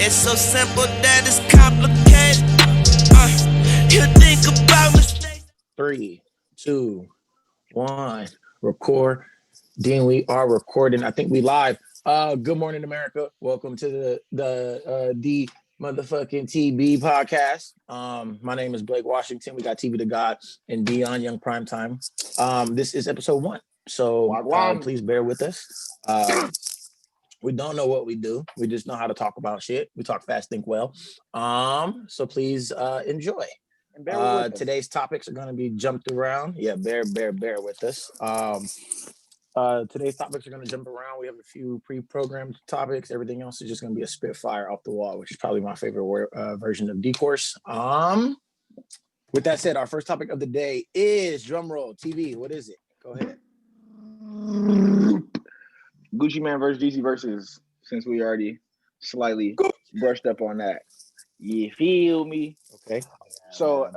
It's so simple that it's complicated. You think about mistakes. 3, 2, 1. Record. Dean, we are recording. I think we live. Good morning, America. Welcome to the motherfucking TB podcast. My name is Blake Washington. We got TV to God and Dion Young Primetime. This is episode 1. So please bear with us. We don't know what we do. We just know how to talk about shit. We talk fast, think well. So please enjoy. Today's topics are going to be jumped around. Yeah, bear with us. Today's topics are going to jump around. We have a few pre-programmed topics. Everything else is just going to be a spitfire off the wall, which is probably my favorite version of D-Course. With that said, our first topic of the day is drumroll. TV, what is it? Go ahead. Gucci Mane versus Jeezy versus, since we already slightly brushed up on that. You feel me? Okay. So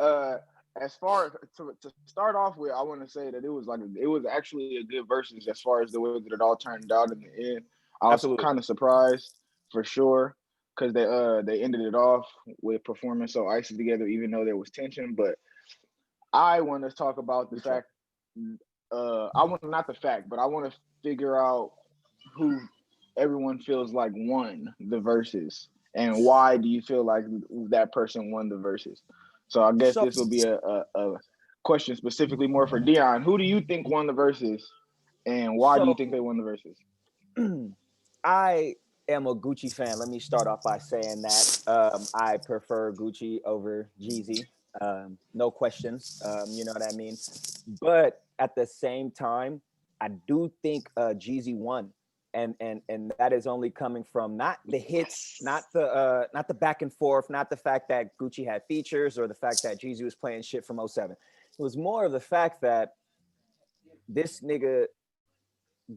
as far as to start off with, I want to say that it was actually a good versus as far as the way that it all turned out in the end. I was kind of surprised for sure because they ended it off with performing so icy together, even though there was tension. But I want to talk about the fact. I want to figure out who everyone feels like won the verses and why do you feel like that person won the verses. So I guess this will be a question specifically more for Dion. Who do you think won the verses and why do you think they won the verses? I am a Gucci fan. Let me start off by saying that I prefer Gucci over Jeezy. No questions. You know what I mean? But at the same time, I do think Jeezy won. And that is only coming from not the hits, not the back and forth, not the fact that Gucci had features or the fact that Jeezy was playing shit from 07. It was more of the fact that this nigga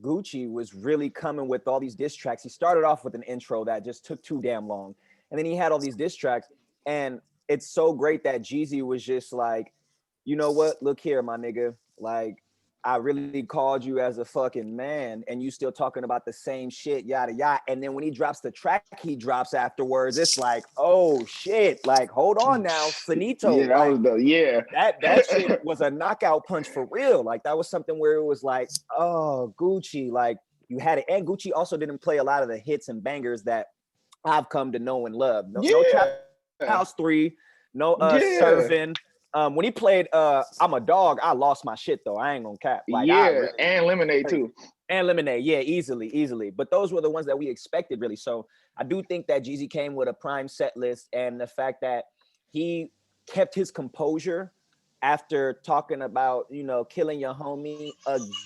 Gucci was really coming with all these diss tracks. He started off with an intro that just took too damn long, and then he had all these diss tracks. And it's so great that Jeezy was just like, you know what? Look here, my nigga. Like, I really called you as a fucking man and you still talking about the same shit, yada, yada. And then when he drops the track he drops afterwards, it's like, oh shit, like, hold on now, finito. Yeah, that shit was a knockout punch for real. Like, that was something where it was like, oh, Gucci, like, you had it. And Gucci also didn't play a lot of the hits and bangers that I've come to know and love. No Trap House 3, no Surfing. When he played I'm a Dog, I lost my shit though. I ain't gonna cap. Like, and Lemonade too. And Lemonade, yeah, easily. But those were the ones that we expected, really. So I do think that Jeezy came with a prime set list, and the fact that he kept his composure after talking about, you know, killing your homie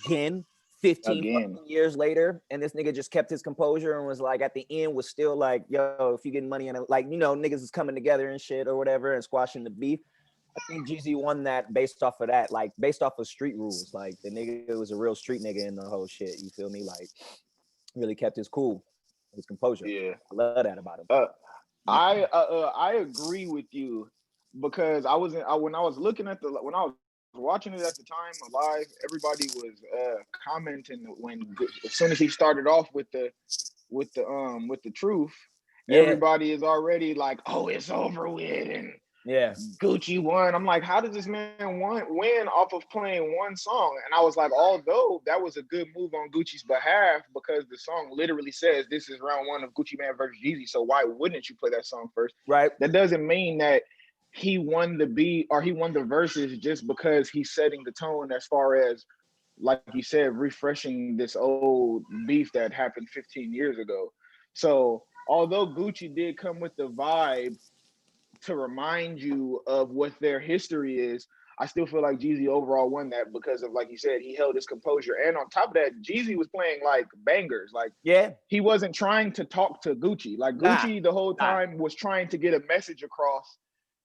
again 15 years later, and this nigga just kept his composure and was like, at the end was still like, yo, if you getting money and like, you know, niggas is coming together and shit or whatever and squashing the beef. I think Jeezy won that based off of that, like based off of street rules. Like, the nigga was a real street nigga in the whole shit. You feel me? Like, really kept his cool, his composure. Yeah, I love that about him. I agree with you because when I was watching it at the time live, everybody was commenting as soon as he started off with the truth. Yeah. Everybody is already like, oh, it's over with and. Yeah, Gucci won. I'm like, how does this man win off of playing one song? And I was like, although that was a good move on Gucci's behalf because the song literally says this is round 1 of Gucci Mane versus Jeezy. So why wouldn't you play that song first? Right. That doesn't mean that he won the beat or he won the verses just because he's setting the tone as far as, like you said, refreshing this old beef that happened 15 years ago. So although Gucci did come with the vibe to remind you of what their history is, I still feel like Jeezy overall won that because of, like you said, he held his composure. And on top of that, Jeezy was playing like bangers. Like, yeah, he wasn't trying to talk to Gucci. Like, Gucci the whole time was trying to get a message across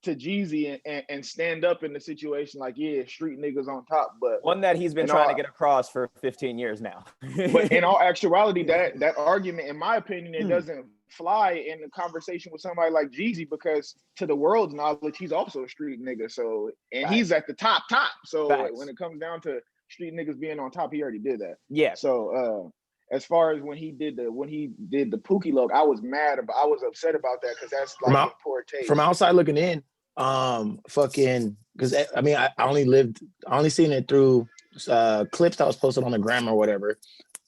to Jeezy and stand up in the situation like, yeah, street niggas on top. But one that he's been trying to get across for 15 years now. But in all actuality, that argument, in my opinion, it doesn't fly in the conversation with somebody like Jeezy because to the world's knowledge, he's also a street nigga. So, and he's at the top. So when it comes down to street niggas being on top, he already did that. Yeah. So as far as when he did the Pookie look, I was upset about that because that's like in poor taste. From outside looking in, fucking, because I mean, I only seen it through clips that was posted on the gram or whatever.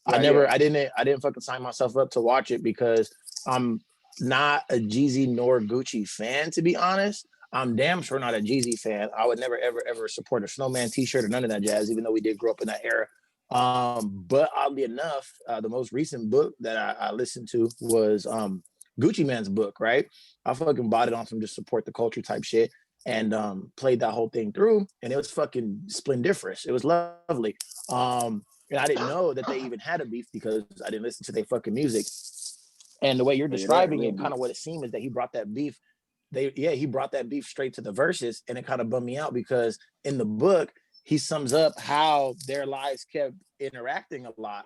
I didn't fucking sign myself up to watch it because I'm not a Jeezy nor Gucci fan, to be honest. I'm damn sure not a Jeezy fan. I would never, ever support a Snowman t-shirt or none of that jazz, even though we did grow up in that era. But oddly enough, the most recent book that I listened to was Gucci Man's book, right? I fucking bought it on some just support the culture type shit and played that whole thing through, and it was fucking splendiferous. It was lovely. And I didn't know that they even had a beef because I didn't listen to their fucking music. And the way you're describing it, kind of what it seemed is that he brought that beef. He brought that beef straight to the verses, and it kind of bummed me out because in the book he sums up how their lives kept interacting a lot,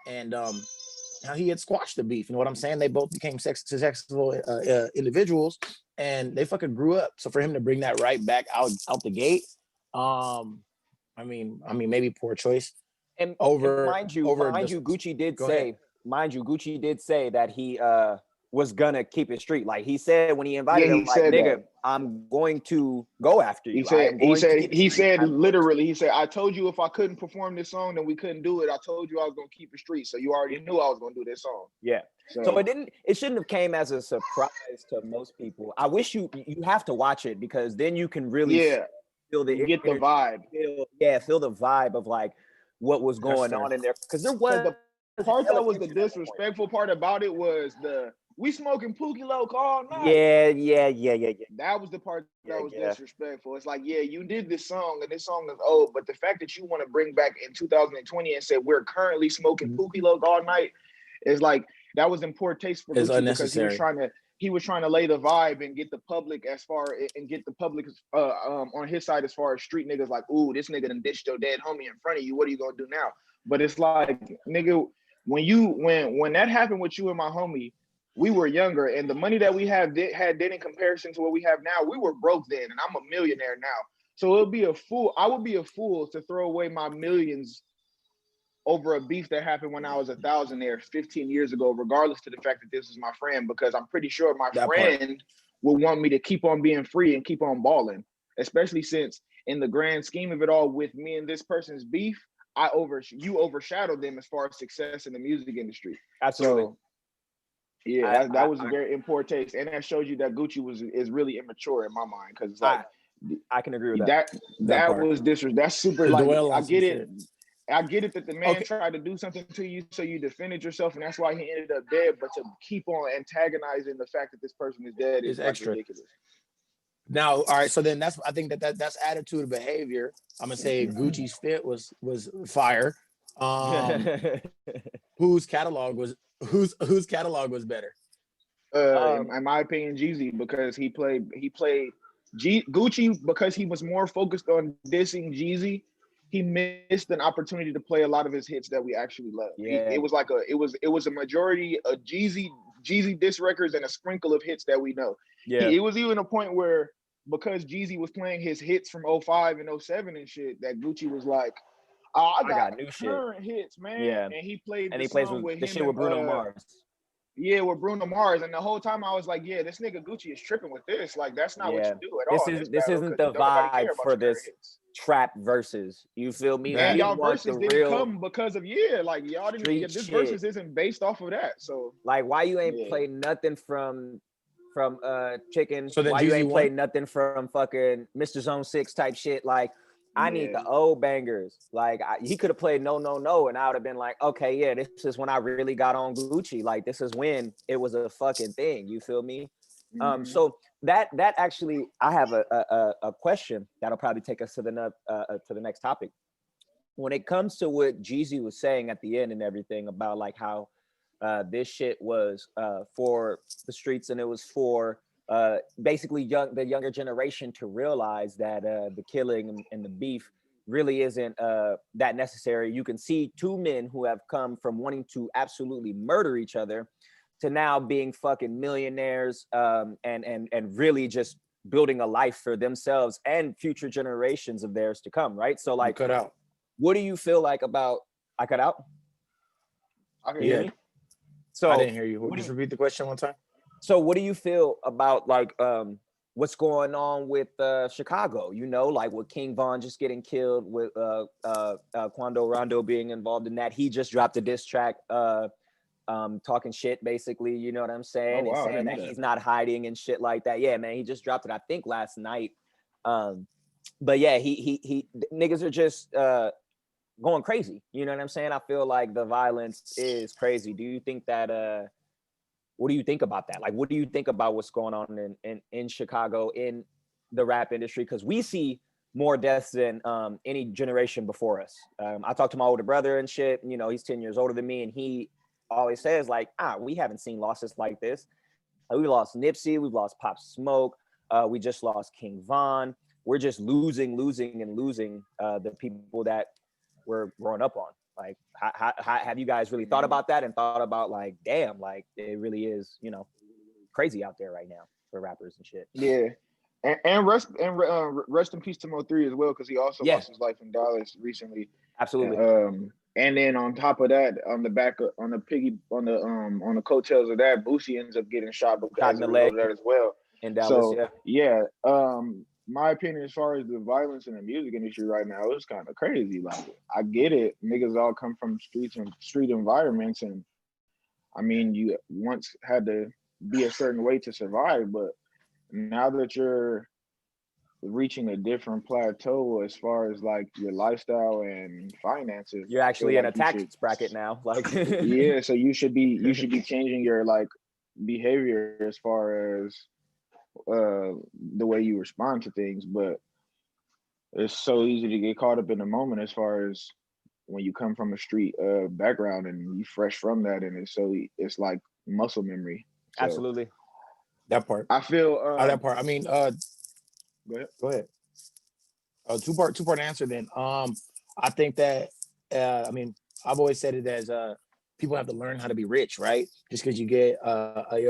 and how he had squashed the beef. You know what I'm saying? They both became successful individuals, and they fucking grew up. So for him to bring that right back out the gate, I mean, maybe poor choice. And mind you, Gucci did say that he was gonna keep it street. Like he said when he invited him, like, nigga, I'm going to go after you. He said literally, I told you if I couldn't perform this song, then we couldn't do it. I told you I was gonna keep it street. So you already knew I was gonna do this song. Yeah. So it shouldn't have came as a surprise to most people. I wish you have to watch it because then you can really feel the vibe. Feel the vibe of like what was going on in there. Because there was the part that was the disrespectful part about it was we smoking Pookie Loc all night. Yeah. That was the part that was disrespectful. It's like, you did this song and this song is old, but the fact that you want to bring back in 2020 and say we're currently smoking Pookie Loc all night is like, that was in poor taste for Gucci because he was trying to lay the vibe and get the public on his side as far as street niggas like, ooh, this nigga done ditched your dead homie in front of you. What are you gonna do now? But it's like, nigga, when that happened with you and my homie, we were younger, and the money that we had then in comparison to what we have now, we were broke then, and I'm a millionaire now. So I would be a fool to throw away my millions over a beef that happened when I was a thousandaire 15 years ago, regardless to the fact that this is my friend, because I'm pretty sure my friend will want me to keep on being free and keep on balling, especially since in the grand scheme of it all, with me and this person's beef, you overshadowed them as far as success in the music industry. Absolutely. So, that was a very important taste, and that shows you that Gucci is really immature in my mind, because it's like I can agree with that. That was disrespectful. That's super. Like, I get it. I get it that the man tried to do something to you, so you defended yourself, and that's why he ended up dead. But to keep on antagonizing the fact that this person is dead is extra ridiculous. Now, all right. So then I think that's attitude of behavior. I'm gonna say Gucci's fit was fire. Whose catalog was better? In my opinion, Jeezy, because he played Gucci because he was more focused on dissing Jeezy. He missed an opportunity to play a lot of his hits that we actually love. Yeah. It was a majority of Jeezy diss records and a sprinkle of hits that we know. Yeah. It was even a point where, because Jeezy was playing his hits from 05 and 07 and shit, that Gucci was like, I got new current hits, man. Yeah. And he played with Bruno Mars. Yeah, with Bruno Mars. And the whole time I was like, yeah, this nigga Gucci is tripping with this. Like, that's not what you do at all. This isn't the vibe for this trap verses. You feel me? Man, y'all verses didn't come because of like y'all didn't. This verses isn't based off of that. So like, why you ain't play nothing from Chicken? So then why Jeezy you ain't play nothing from fucking Mr. Zone 6 type shit? Like, I need the old bangers. Like, he could have played No, and I would have been like, okay, yeah, this is when I really got on Gucci. Like, this is when it was a fucking thing. You feel me? So that actually, I have a question that'll probably take us to the next topic. When it comes to what Jeezy was saying at the end and everything about like how this shit was for the streets, and it was for basically the younger generation to realize that the killing and the beef really isn't that necessary. You can see two men who have come from wanting to absolutely murder each other to now being fucking millionaires and really just building a life for themselves and future generations of theirs to come, right? So like, cut out. what do you feel like about I cut out? I can Yeah. hear me. So I didn't hear you. Just repeat the question one time. So what do you feel about like what's going on with Chicago? You know, like with King Von just getting killed, with Quando Rondo being involved in that. He just dropped a diss track talking shit, basically, you know what I'm saying? Oh, wow, And saying that he's not hiding and shit like that. Yeah, man, he just dropped it, I think, last night. But yeah, he niggas are just going crazy. You know what I'm saying? I feel like the violence is crazy. Do you think that what do you think about that? Like, what do you think about what's going on in Chicago in the rap industry? Because we see more deaths than any generation before us. I talked to my older brother and shit. You know, he's 10 years older than me, and he always says like, we haven't seen losses like this. We lost Nipsey, we've lost Pop Smoke, we just lost King Von. We're just losing the people that we're growing up on. Like, how have you guys really thought about that and thought about like, damn, like it really is, you know, crazy out there right now for rappers and shit. Yeah, and rest in peace to Mo3 as well, because he also lost his life in Dallas recently. Absolutely. And then on top of that, on the coattails of that, Boosie ends up getting shot because of that as well. In Dallas, my opinion as far as the violence in the music industry right now is kind of crazy. Like, I get it, niggas all come from street environments, and I mean, you once had to be a certain way to survive, but now that you're reaching a different plateau as far as like your lifestyle and finances, you're actually in a tax bracket now. Like, yeah, so you should be changing your like behavior as far as the way you respond to things. But it's so easy to get caught up in the moment as far as when you come from a street background and you fresh from that, and it's like muscle memory. So, absolutely. That part. I feel that part. I mean, go ahead. Two-part answer then. I think that I mean, I've always said it as people have to learn how to be rich, right? Just because you get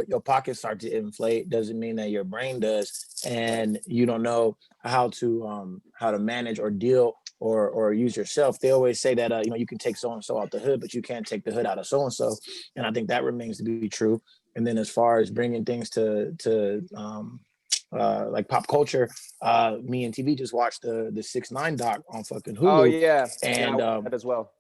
your pockets start to inflate doesn't mean that your brain does, and you don't know how to manage or deal or use yourself. They always say that you know, you can take so and so out the hood, but you can't take the hood out of so and so, and I think that remains to be true. And then as far as bringing things to like pop culture, me and TV just watched the 6ix9ine doc on fucking Hulu. Oh yeah, and that as well.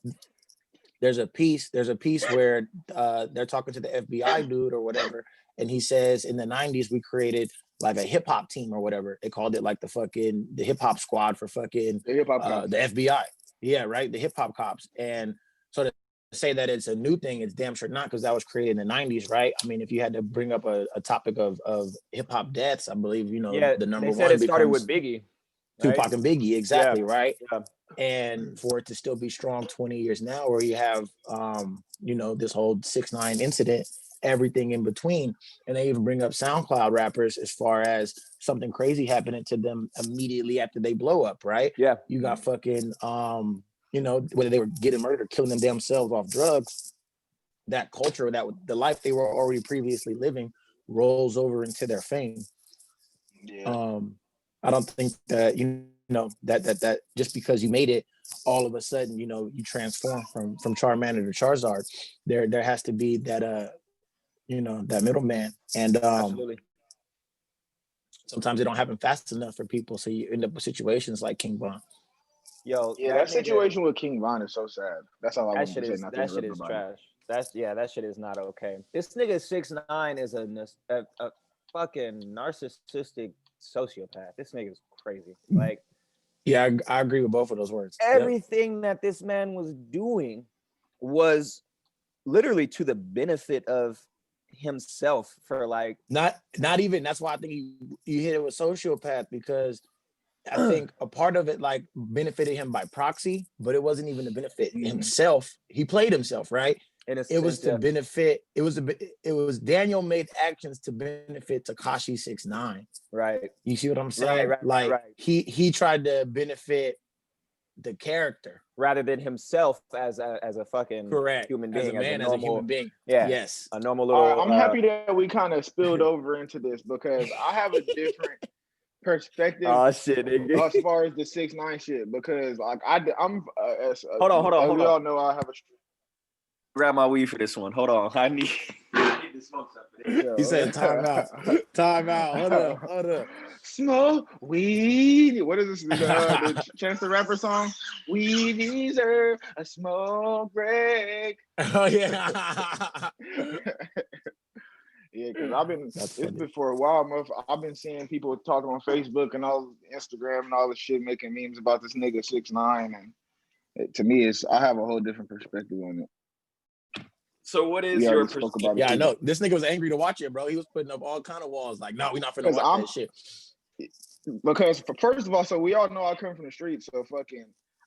There's a piece where they're talking to the FBI dude or whatever, and he says in the 90s we created like a hip hop team or whatever. They called it like the hip hop squad for fucking the FBI. Yeah, right. The hip hop cops. And so to say that it's a new thing, it's damn sure not, because that was created in the 90s, right? I mean, if you had to bring up a topic of hip hop deaths, I believe, you know, the number they said one it started with Biggie. Right? Tupac and Biggie, exactly, right? Yeah. And for it to still be strong 20 years now, where you have you know, this whole 6ix9ine incident, everything in between, and they even bring up SoundCloud rappers as far as something crazy happening to them immediately after they blow up, right? Yeah, you got fucking you know, whether they were getting murdered or killing them themselves off drugs, that culture, that the life they were already previously living rolls over into their fame. I don't think that, you know, that just because you made it, all of a sudden, you know, you transform from Charmander to Charizard. There has to be that you know, that middleman, and absolutely. Sometimes it don't happen fast enough for people, so you end up with situations like King Von. Yo, yeah, that situation with King Von is so sad. That's all I want to say. That shit is trash. That shit is not okay. This nigga 6ix9ine is a fucking narcissistic sociopath. This nigga is crazy. Like, yeah, I agree with both of those words. Everything that this man was doing was literally to the benefit of himself, for like not even. That's why I think you hit it with sociopath, because I think a part of it like benefited him by proxy, but it wasn't even to benefit himself. He played himself, right? It was to benefit. It was Daniel made actions to benefit Tekashi 6ix9ine. Right. You see what I'm saying? Right. He tried to benefit the character rather than himself as a fucking human being, as a human being. Yeah. Yes. A normal little. I'm happy that we kind of spilled over into this, because I have a different perspective as far as the 6ix9ine shit, because like I'm hold on. we all know I have a grab my weed for this one. Hold on. I need to smoke something. He said, time out. Time out. Hold up. Smoke weed. What is this? The Chance the Rapper song? We deserve a smoke break. Oh, yeah. Yeah, because it's been for a while, I've been seeing people talking on Facebook and all Instagram and all the shit, making memes about this nigga 6ix9ine, and to me, I have a whole different perspective on it. So what is your perspective? Yeah, I know. This nigga was angry to watch it, bro. He was putting up all kind of walls. Like, no, we're not finna watch that shit. Because first of all, so we all know I come from the streets, so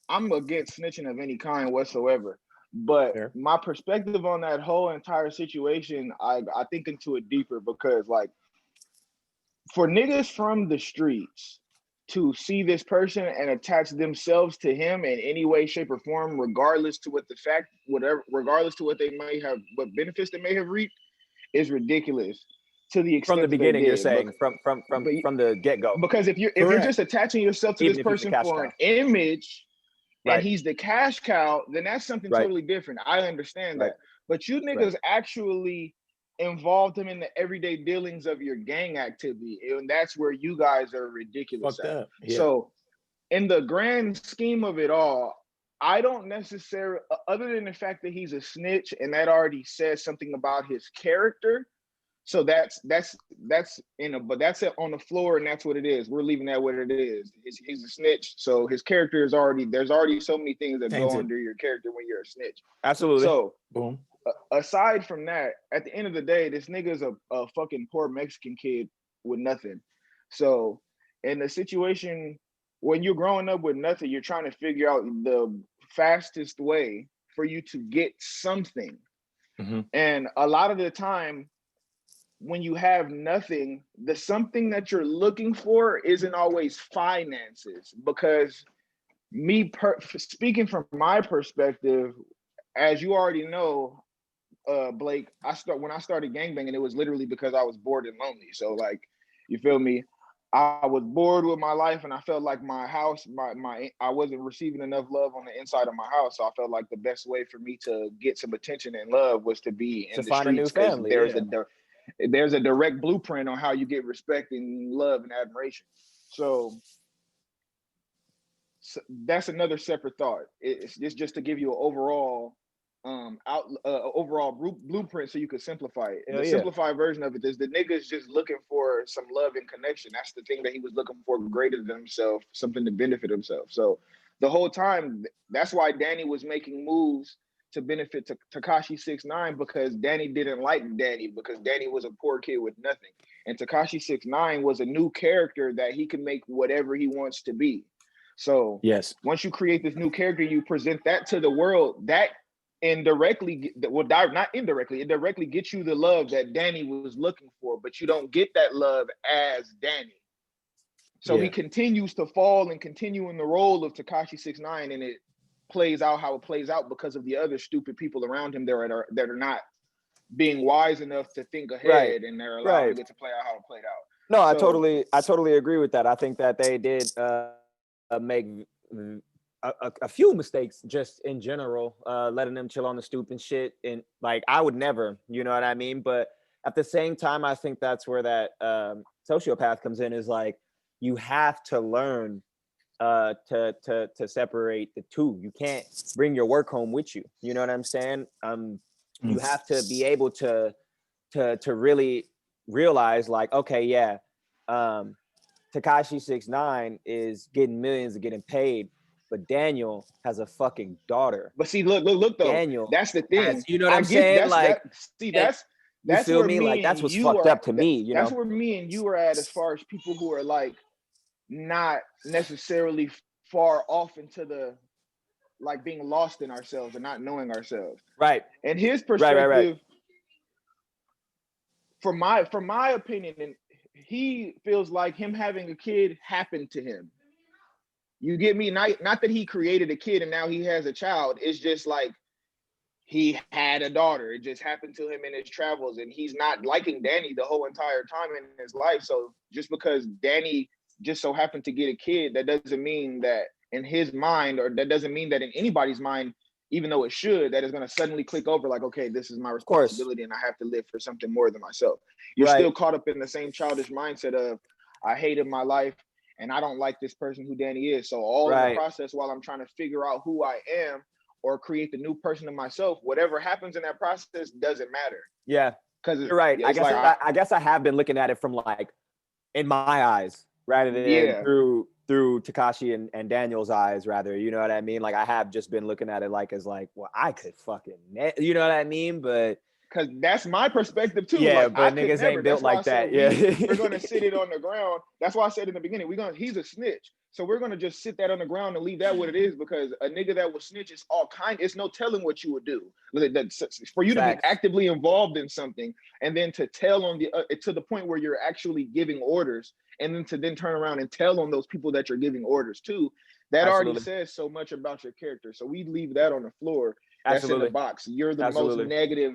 I'm against snitching of any kind whatsoever. But my perspective on that whole entire situation, I think into it deeper, because like for niggas from the streets to see this person and attach themselves to him in any way, shape, or form, regardless to what they may have, what benefits they may have reaped, is ridiculous. To the extent from the beginning, you're saying from the get-go. Because if you're just attaching yourself to this person for an image, and he's the cash cow, then that's something totally different. I understand that. But you niggas actually involved him in the everyday dealings of your gang activity, and that's where you guys are ridiculous at. Yeah. So in the grand scheme of it all, I don't necessarily, other than the fact that he's a snitch, and that already says something about his character. So that's but that's it on the floor, and that's what it is. We're leaving that what it is. He's a snitch, so his character is there's already so many things that go under your character when you're a snitch. Absolutely. So boom. Aside from that, at the end of the day, this nigga's a fucking poor Mexican kid with nothing. So in the situation when you're growing up with nothing, you're trying to figure out the fastest way for you to get something. Mm-hmm. And a lot of the time, when you have nothing, the something that you're looking for isn't always finances. Because speaking from my perspective, as you already know, Blake, when I started gangbanging, it was literally because I was bored and lonely. So like, you feel me? I was bored with my life, and I felt like my house, I wasn't receiving enough love on the inside of my house. So I felt like the best way for me to get some attention and love was to be in the streets. A new family. There's a direct blueprint on how you get respect and love and admiration. So that's another separate thought. It's just to give you an overall blueprint so you could simplify it. And the simplified version of it is the nigga's just looking for some love and connection. That's the thing that he was looking for, greater than himself, something to benefit himself. So the whole time, that's why Danny was making moves to benefit Tekashi 6ix9ine, because Danny didn't like Danny, because Danny was a poor kid with nothing. And Tekashi 6ix9ine was a new character that he can make whatever he wants to be. So yes, once you create this new character, you present that to the world, that indirectly gets you the love that Danny was looking for, but you don't get that love as Danny. So he continues to fall and continue in the role of Tekashi 6ix9ine, and it plays out how it plays out because of the other stupid people around him that are not being wise enough to think ahead, and they're allowing it to play out how it played out. No, I totally agree with that. I think that they did make a few mistakes just in general, letting them chill on the stoop and shit. And like, I would never, you know what I mean? But at the same time, I think that's where that sociopath comes in, is like, you have to learn to separate the two. You can't bring your work home with you. You know what I'm saying? You have to be able to really realize, like, okay, yeah, Tekashi 6ix9ine is getting millions and getting paid, but Daniel has a fucking daughter. But see, look though. Daniel, that's the thing. You know what I'm saying? That's feel me? Like, that's what's fucked up to me. You know, that's where me and you are at, as far as people who are like not necessarily far off into the, like, being lost in ourselves and not knowing ourselves. Right. And his perspective, from my opinion, and he feels like him having a kid happened to him. You get me? Not that he created a kid and now he has a child. It's just like he had a daughter. It just happened to him in his travels, and he's not liking Danny the whole entire time in his life. So just because Danny just so happened to get a kid, that doesn't mean that in his mind, or that doesn't mean that in anybody's mind, even though it should, that is going to suddenly click over like, okay, this is my responsibility and I have to live for something more than myself. You're still caught up in the same childish mindset of, I hated my life and I don't like this person who Danny is. So all in the process, while I'm trying to figure out who I am or create the new person of myself, whatever happens in that process doesn't matter. Yeah, because you're right. I guess I have been looking at it from like in my eyes rather than through Tekashi and Daniel's eyes, rather. You know what I mean? Like I have just been looking at it like as like, well, I could fucking, you know what I mean? But because that's my perspective too. Yeah, like, but I niggas never, ain't built like that. We're gonna sit it on the ground. That's why I said in the beginning, he's a snitch. So we're gonna just sit that on the ground and leave that what it is, because a nigga that will snitch is all kind. It's no telling what you would do. For you to be actively involved in something and then to tell on the to the point where you're actually giving orders, and then to turn around and tell on those people that you're giving orders to, that already says so much about your character. So we leave that on the floor. That's in the box. You're the most negative.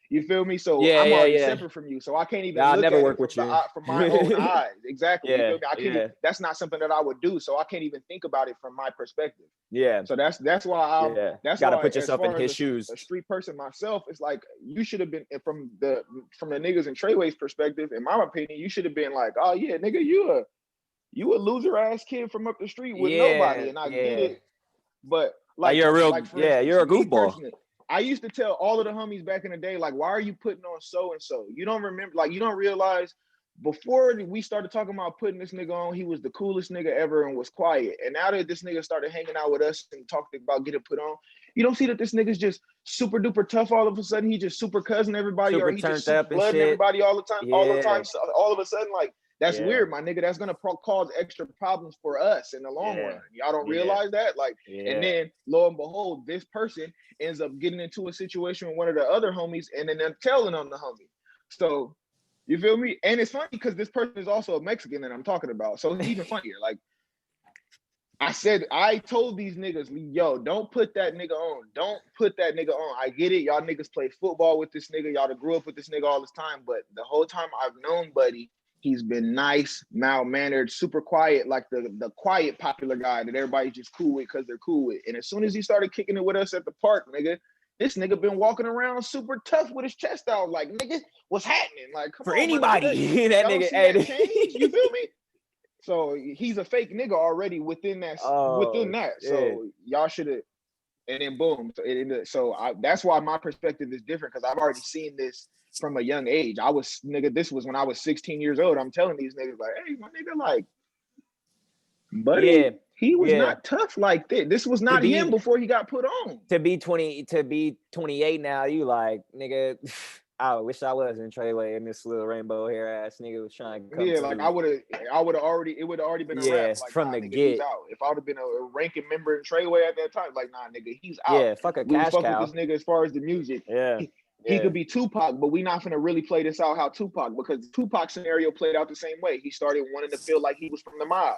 You feel me? So I'm already separate from you. So I can't even look at it from my own eyes. Exactly. You feel me? I can't. That's not something that I would do. So I can't even think about it from my perspective. Yeah. So that's why that's gotta why, put yourself in his shoes. A street person myself, it's like you should have been from the niggas and Treyway's perspective. In my opinion, you should have been like, oh yeah, nigga, you a loser ass kid from up the street with nobody, and I get it. But like you're a real, instance, you're a goofball. I used to tell all of the homies back in the day, like, why are you putting on so-and-so? You don't remember, like, you don't realize before we started talking about putting this nigga on, he was the coolest nigga ever and was quiet. And now that this nigga started hanging out with us and talking about getting put on, you don't see that this nigga's just super duper tough all of a sudden. He just super cousin everybody, or he just super blooding everybody all the time, So all of a sudden, like, that's weird, my nigga. That's gonna cause extra problems for us in the long run. Y'all don't realize that, like, and then lo and behold, this person ends up getting into a situation with one of the other homies, and then they're telling on the homie. So you feel me? And it's funny because this person is also a Mexican that I'm talking about. So it's even funnier. Like I told these niggas, yo, don't put that nigga on. Don't put that nigga on. I get it. Y'all niggas play football with this nigga. Y'all grew up with this nigga all this time. But the whole time I've known Buddy, he's been nice, mild-mannered, super quiet, like the quiet popular guy that everybody's just cool with because they're cool with. And as soon as he started kicking it with us at the park, nigga, this nigga been walking around super tough with his chest out. Like, nigga, what's happening? Like, come for on, anybody. That nigga, that change? You feel me? So he's a fake nigga already within that. So y'all should have. And then boom. That's why my perspective is different, because I've already seen this from a young age. This was when I was 16 years old. I'm telling these niggas like, hey, my nigga, like, buddy, he was not tough like this. This was not him before he got put on. To be 28 now, you like, nigga, I wish I was in Treyway and this little rainbow hair ass nigga was trying to come. Yeah, like I would have already been a rap. Like, from the nigga, get. he's out. If I would have been a ranking member in Treyway at that time, like, nah, nigga, he's out. Yeah, fuck a cash cow. With this nigga as far as the music. Yeah. He could be Tupac, but we not gonna really play this out how Tupac, because the Tupac scenario played out the same way. He started wanting to feel like he was from the mob,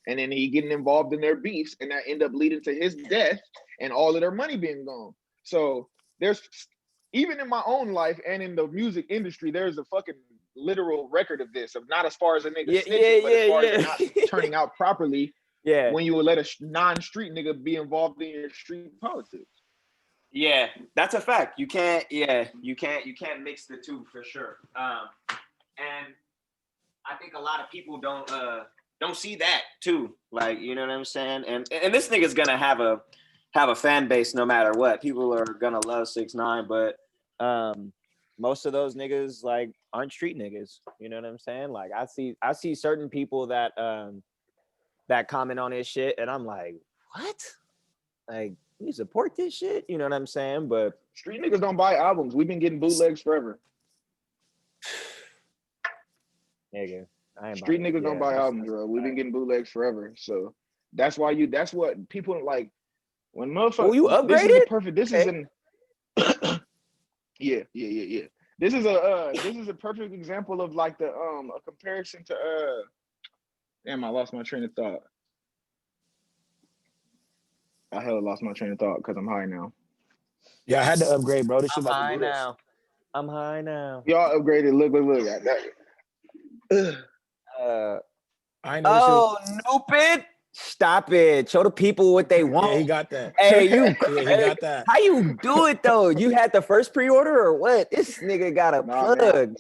and then he getting involved in their beefs, and that ended up leading to his death and all of their money being gone. So there's, even in my own life and in the music industry, there's a fucking literal record of this, of not as far as a nigga snitching, but as far as it not turning out properly. When you would let a non-street nigga be involved in your street politics. Yeah, that's a fact. You can't mix the two for sure. And I think a lot of people don't see that too. Like, you know what I'm saying? And this nigga's gonna have a fan base no matter what. People are gonna love 6ix9ine, but most of those niggas like aren't street niggas. You know what I'm saying? Like I see certain people that that comment on his shit, and I'm like, what? Like, you support this shit? You know what I'm saying? But street niggas don't buy albums. We've been getting bootlegs forever. Nigga, street niggas don't buy albums, bro. We've been getting bootlegs forever. So that's what people like when motherfuckers. Oh, you upgraded? This is an yeah. This is a perfect example of like a comparison to damn, I lost my train of thought. I hella lost my train of thought because I'm high now. Yeah, I had to upgrade, bro. This shit about high to do now. I'm high now. Y'all upgraded. Look. I know. Nope. Stop it. Show the people what they want. Yeah, he got that. Hey, you Yeah, crazy. he got that. How you do it though? You had the first pre-order or what? This nigga got a Nah, plug. man.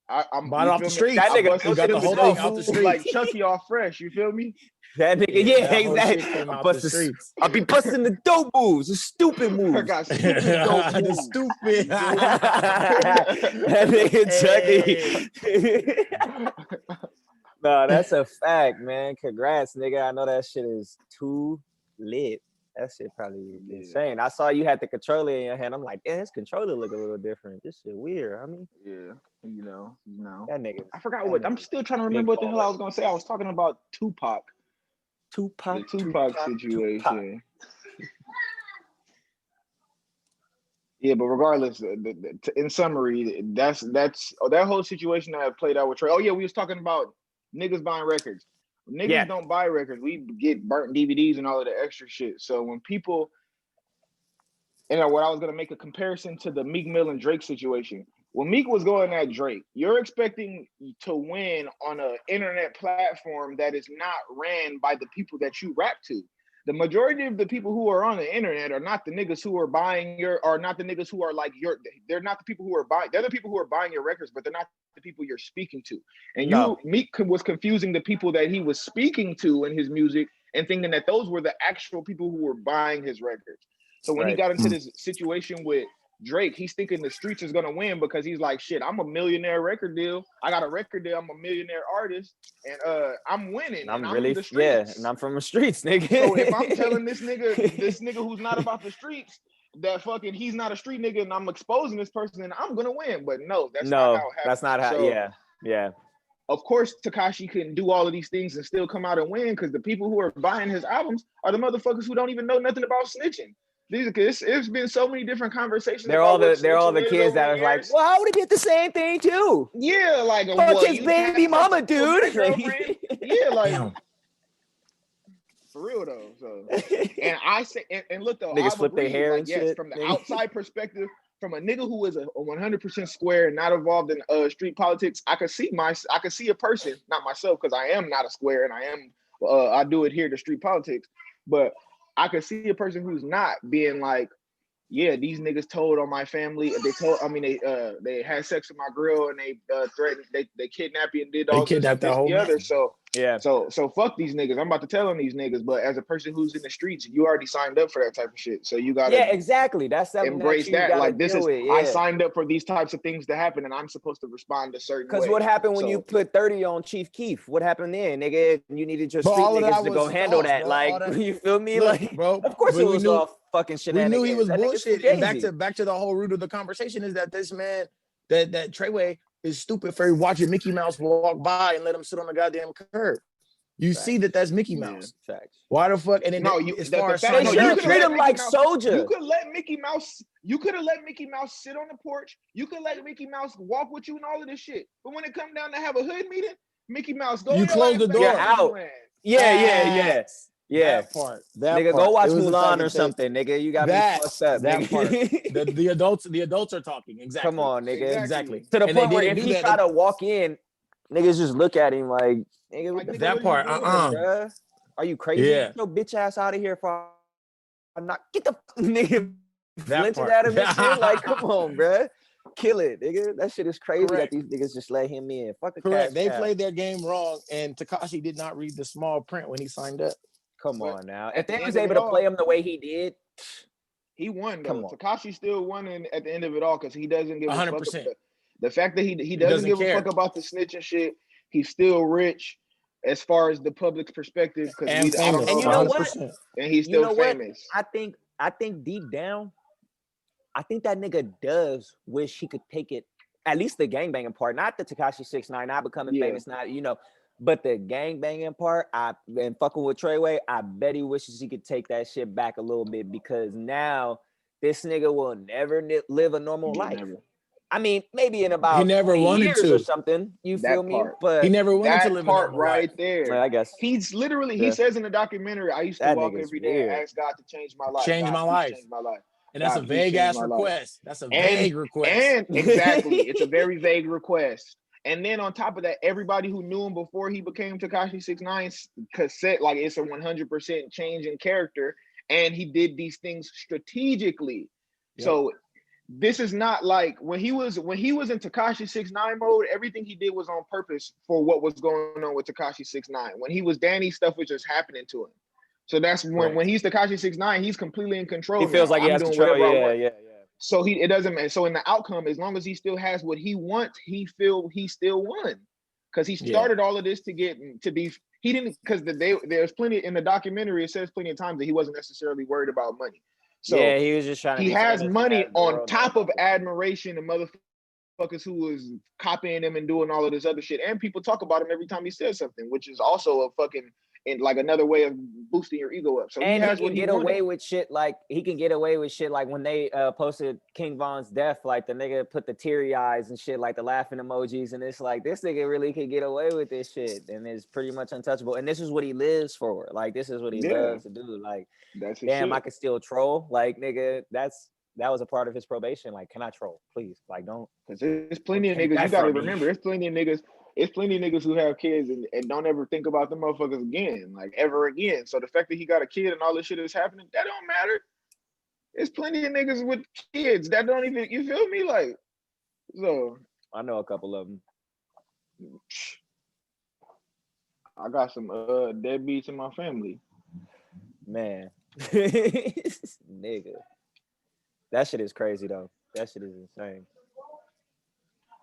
I'm Bought it off the streets. That nigga busted he got the whole thing out the move streets. like Chucky off Fresh. You feel me? That nigga, yeah, that whole shit exactly. came out the streets. I'll be busting the dope moves, the stupid I moves. got stupid dope The moves. stupid. That nigga Chucky. No, that's a fact, man. Congrats, nigga. I know that shit is too lit. That shit probably insane. I saw you had the controller in your hand. I'm like, damn, this controller look a little different. This shit weird. I mean, Yeah, you know. that nigga. I forgot what. I'm still trying to remember what the hell I was gonna say. I was talking about Tupac. The Tupac situation. Yeah, but regardless, in summary, that's that whole situation that played out with Trey. Oh yeah, we was talking about niggas buying records. Niggas don't buy records. We get burnt DVDs and all of the extra shit. So when people, what I was gonna make a comparison to the Meek Mill and Drake situation. When Meek was going at Drake, you're expecting to win on an internet platform that is not ran by the people that you rap to. The majority of the people who are on the internet are not the niggas who are buying they're not the people who are buying, they're the people who are buying your records, but they're not the people you're speaking to. And Meek was confusing the people that he was speaking to in his music and thinking that those were the actual people who were buying his records. So when he got into this situation with Drake, he's thinking the streets is gonna win because he's like, shit, I'm a millionaire record deal. I got a record deal. I'm a millionaire artist, and I'm winning. I'm and really I'm the streets. and I'm from the streets, nigga. So if I'm telling this nigga who's not about the streets that fucking he's not a street nigga, and I'm exposing this person, and I'm gonna win. But no, that's not how it happens. That's not how. So, yeah. Of course, Tekashi couldn't do all of these things and still come out and win because the people who are buying his albums are the motherfuckers who don't even know nothing about snitching. It's been so many different conversations. They're all the kids that are like, well, how would he get the same thing too? Yeah, like his baby mama, dude. Yeah, like for real though. So, and I say, and look though, niggas flip their hair and shit. From the outside perspective, from a nigga who is a 100% square and not involved in street politics, I could see a person, not myself, because I am not a square and I do adhere to street politics, but I could see a person who's not being like, yeah, these niggas told on my family. They had sex with my girl and they threatened, they kidnapped you and did all this, the other. So yeah. So fuck these niggas. I'm about to tell on these niggas. But as a person who's in the streets, you already signed up for that type of shit. So you gotta exactly. That's embrace that. Like this is I signed up for these types of things to happen, and I'm supposed to respond a certain way. Because what happened when you put 30 on Chief Keef? What happened then, nigga? You needed your street niggas to go handle that. Bro, like you feel me? Look, like bro, of course it was all fucking shenanigans. We knew he was bullshit. And back to the whole root of the conversation is that this man, that Treyway is stupid for watching Mickey Mouse walk by and let him sit on the goddamn curb. You see that's Mickey Mouse. Yeah, facts. Why the fuck? And then they should treat him like Soldier. You could let Mickey Mouse. You could have let Mickey Mouse sit on the porch. You could let Mickey Mouse walk with you and all of this shit. But when it come down to have a hood meeting, Mickey Mouse go. You close the door. You're out. Yeah. That part. Nigga, go watch Mulan or something, nigga. You got me fucked up. That part. The adults are talking. Exactly. Come on, nigga. Exactly. To the point where if he try to walk in, niggas just look at him like, nigga, what the that part. Bruh? Are you crazy? Yeah. Get your bitch ass out of here for I'm not get the nigga that part. At him and shit. Like, come on, bruh. Kill it, nigga. That shit is crazy that these niggas just let him in. Fuck the Correct. They played their game wrong, and Tekashi did not read the small print when he signed up. Come on now. If they was able to play him the way he did, he won. Come on. Tekashi still won at the end of it all because he doesn't give 100%. A fuck. The fact that he doesn't give a fuck about the snitch and shit, he's still rich as far as the public's perspective. And you know what? And he's still famous. I think deep down, I think that nigga does wish he could take it, at least the gangbanging part, not the Tekashi 6ix9ine, not becoming famous, not, but the gangbanging part, and fucking with Treyway, I bet he wishes he could take that shit back a little bit because now this nigga will never live a normal life. Never. I mean, maybe in about he never wanted years to or something. You feel me? But he never wanted to live that part right there. Well, I guess he's literally. He says in the documentary, "I used to walk every day and ask God to change my life. Change my life. And that's a vague ass request. That's a vague request. And exactly, it's a very vague request. And then on top of that, everybody who knew him before he became Tekashi 6ix9ine cassette, like it's a 100% change in character, and he did these things strategically. Yep. So this is not like when he was in Tekashi 6ix9ine mode, everything he did was on purpose for what was going on with Tekashi 6ix9ine. When he was Danny, stuff was just happening to him. So that's when he's Tekashi 6ixnine, he's completely in control. He feels like he has control. Yeah. So it doesn't matter. So in the outcome, as long as he still has what he wants, he still won. Because he started all of this to be. He didn't, because there's plenty in the documentary. It says plenty of times that he wasn't necessarily worried about money. So yeah, he was just trying to. He has money on top of admiration and motherfuckers who was copying him and doing all of this other shit. And people talk about him every time he says something, which is also a fucking. And like another way of boosting your ego up. So and he can get away with shit like when they posted King Von's death, like the nigga put the teary eyes and shit, like the laughing emojis, and it's like this nigga really could get away with this shit and is pretty much untouchable. And this is what he lives for. Like this is what he loves to do. Like that's damn, shit. I could still troll. Like nigga, that was a part of his probation. Like, can I troll? Please, like don't. Because there's plenty of niggas. You gotta remember, there's plenty of niggas. It's plenty of niggas who have kids and don't ever think about them motherfuckers again, like ever again. So the fact that he got a kid and all this shit is happening, that don't matter. There's plenty of niggas with kids that don't even, you feel me? Like, so. I know a couple of them. I got some deadbeats in my family. Man. Nigga. That shit is crazy though. That shit is insane.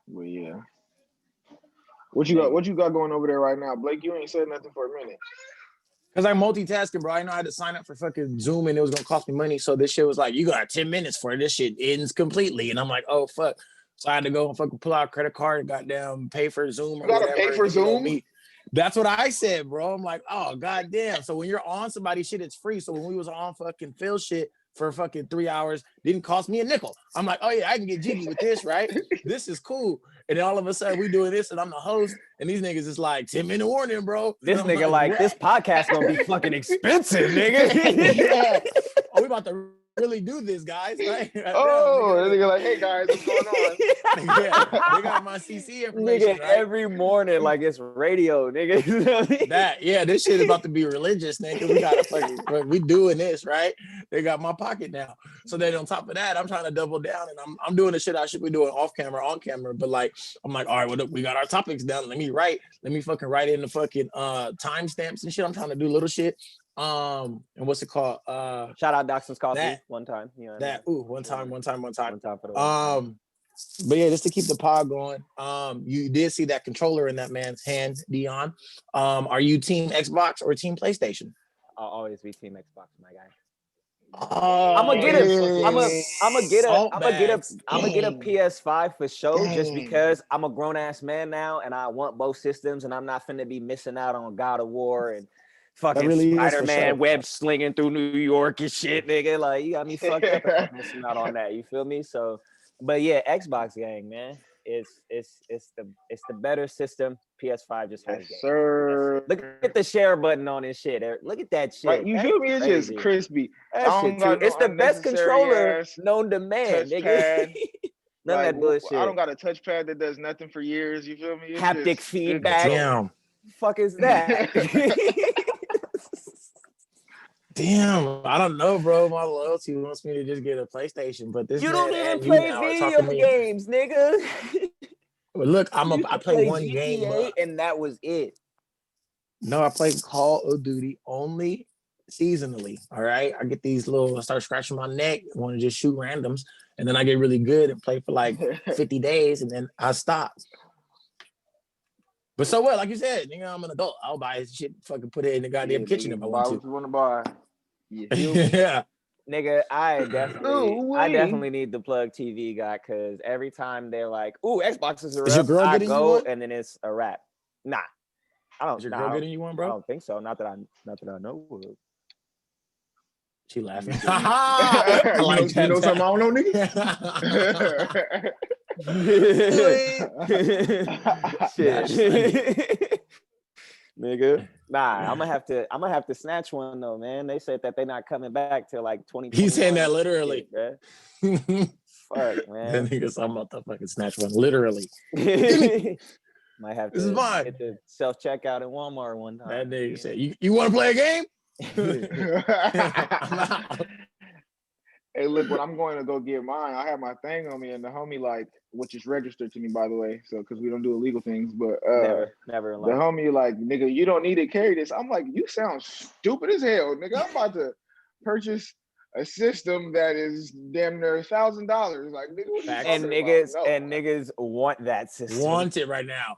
Well, yeah. What you got going over there right now? Blake, you ain't said nothing for a minute. Because I'm multitasking, bro. I know I had to sign up for fucking Zoom and it was going to cost me money. So this shit was like, you got 10 minutes for it. This shit ends completely. And I'm like, oh, fuck. So I had to go and fucking pull out a credit card and goddamn pay for Zoom. You got to pay for Zoom? That's what I said, bro. I'm like, oh, goddamn. So when you're on somebody's shit, it's free. So when we was on fucking Phil shit for fucking 3 hours, didn't cost me a nickel. I'm like, oh, yeah, I can get jiggy with this, right? This is cool. And then all of a sudden we doing this and I'm the host and these niggas is like 10-minute warning, bro. This nigga like this podcast gonna be fucking expensive, nigga. Yeah. Oh, we about to really do this, guys, right? Oh, nigga like, hey guys, what's going on? Yeah, they got my CC information, nigga, right? every morning like it's radio, nigga. You know what I mean? This shit is about to be religious, nigga. We gotta fucking we doing this, right? They got my pocket now. So then on top of that, I'm trying to double down and I'm doing the shit I should be doing off camera, on camera. But like, I'm like, all right, well, we got our topics down. Let me fucking write in the fucking timestamps and shit. I'm trying to do little shit. And what's it called? Shout out Doxson's Coffee one time. You know one time. One time for the but yeah, just to keep the pod going. You did see that controller in that man's hand, Dion. Are you team Xbox or team PlayStation? I'll always be team Xbox, my guy. I'm gonna get a PS5 for show just because I'm a grown ass man now and I want both systems and I'm not finna be missing out on God of War and fucking really Spider-Man web slinging through New York and shit, nigga. Like you got me fucked up if I'm missing out on that. You feel me? So, but yeah, Xbox gang, man. It's the better system. PS5 just has sir. Look at the share button on this shit. Look at that shit. Right, you feel me? It's just crispy. It's the best controller known to man, nigga. None of that bullshit. I don't got a touchpad that does nothing for years. You feel me? It's haptic feedback. Damn. Fuck is that? Damn, I don't know, bro. My loyalty wants me to just get a PlayStation, but this you don't even play video games, nigga. But look, I play one GTA, game, and that was it. No, I play Call of Duty only seasonally. All right, I get these I start scratching my neck, want to just shoot randoms, and then I get really good and play for like 50 days, and then I stop. But so what? Like you said, nigga, I'm an adult. I'll buy shit, fucking put it in the goddamn kitchen if I want to. What you want to buy? Yeah. Nigga, I definitely need the plug TV guy because every time they're like, "Ooh, Xbox is a wrap," I go and then it's a wrap. Nah, I don't. Is your girl getting you one, bro? I don't think so. Not that I know of. She laughing. Like you know something I don't know, nigga. Shit. Nigga. Nah, I'm gonna have to snatch one though, man. They said that they're not coming back till like 2020. He's saying that literally. Shit, fuck, man. That nigga's I'm about to fucking snatch one. Literally. Might have This to is mine. hit the self checkout in Walmart one time. That nigga said, "You want to play a game?" I'm out. Hey, look, when I'm going to go get mine, I have my thing on me, and the homie like, which is registered to me, by the way, so because we don't do illegal things, but Never in the life. homie like, nigga, you don't need to carry this. I'm like, you sound stupid as hell, nigga. I'm about to purchase a system that is damn near $1,000. Like, nigga, what are you And talking about? No. niggas want that system. Want it right now.